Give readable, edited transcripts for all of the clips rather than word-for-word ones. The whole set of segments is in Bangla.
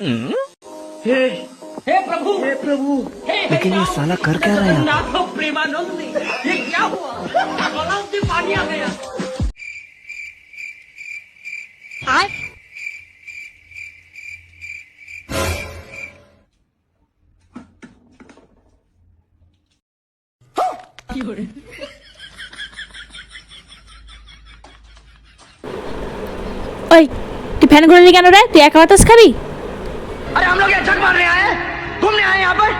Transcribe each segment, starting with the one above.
हे हे प्रभु, हे प्रभु। लेकिन ये साला कर क्या रहा है? नाथ प्रेमानंद, ये क्या हुआ? गलाव से पानी आ गया। ওই তুই ফ্যান করে নি কেন রে? তুই একা বাতাস খাবি? अरे हम लोग यहाँ झक मारने आए हैं, घूमने आए हैं यहाँ पर।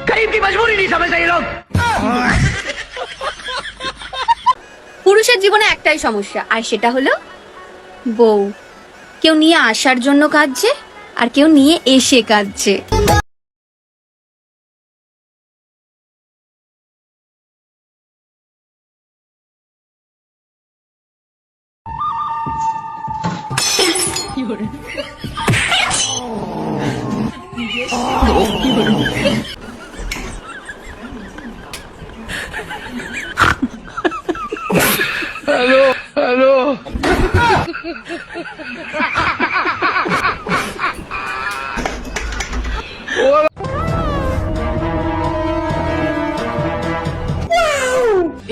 गरीब की मजबूरी नहीं समझते ये लोग। পুরুষের জীবনে একটাই সমস্যা, আর সেটা হলো বউ। কেউ নিয়ে আসার জন্য কাঁদছে, আর কেউ নিয়ে এসে কাঁদছে।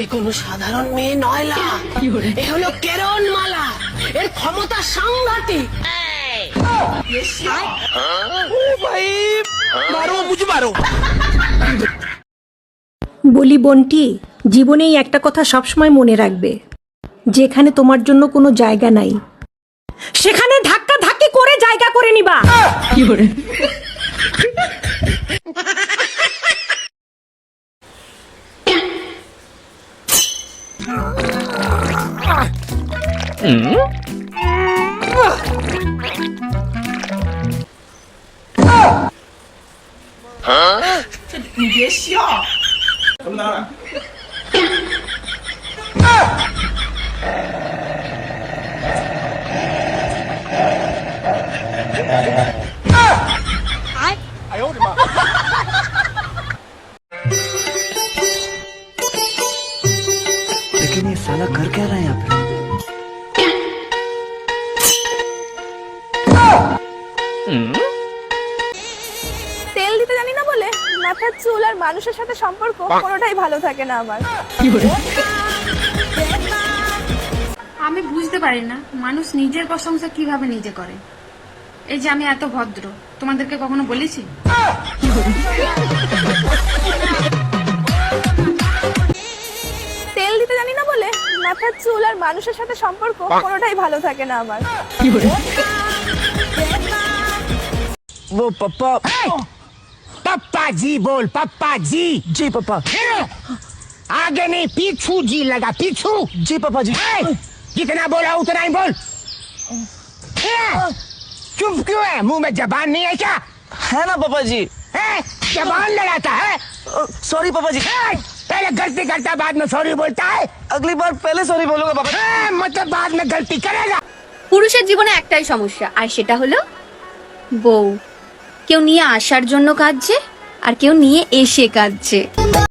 এ কোনো সাধারণ মেয়ে নয়লা, এ হলো কেরন মালা। এর ক্ষমতা সাংঘাতিক। বলি বোনটি, জীবনেই একটা কথা সবসময় মনে রাখবে, যেখানে তোমার জন্য কোনো জায়গা নাই সেখানে ধাক্কা ধাক্কি করে জায়গা করে নিবা। लेकिन ये साला कर क्या रहा है यहाँ पे? তেল দিতে জানি না বলে মাথার চুল আর মানুষের সাথে সম্পর্ক কোনোটাই ভালো থাকে না আমার। আমি বুঝতে পারি না মানুষ নিজের প্রশংসা কিভাবে নিজে করে। এই যে আমি এত ভদ্র, তোমাদেরকে কখনো বলেছি? তেল দিতে জানি না বলে মাথার চুল আর মানুষের সাথে সম্পর্ক কোনোটাই ভালো থাকে না আমার। वो पप्पा। पप्पा जी बोल, पप्पा जी। जी पापा। आगे नहीं पीछू जी लगा, पीछू। जी पापा जी। जितना बोला उतना ही बोल। चुप क्यों है? मुंह में जबान नहीं है क्या? है ना पापा जी। जबान लड़ाता है? सॉरी पापा जी। पहले गलती करता बाद में सॉरी बोलता है। अगली बार पहले सॉरी बोलूंगा पापा। मतलब बाद में गलती करेगा। পুরুষের জীবনে একটাই সমস্যা, আর সেটা হলো বউ। কেউ নিয়ে আসার জন্য কাঁদছে, আর কেউ নিয়ে এসে কাঁদছে।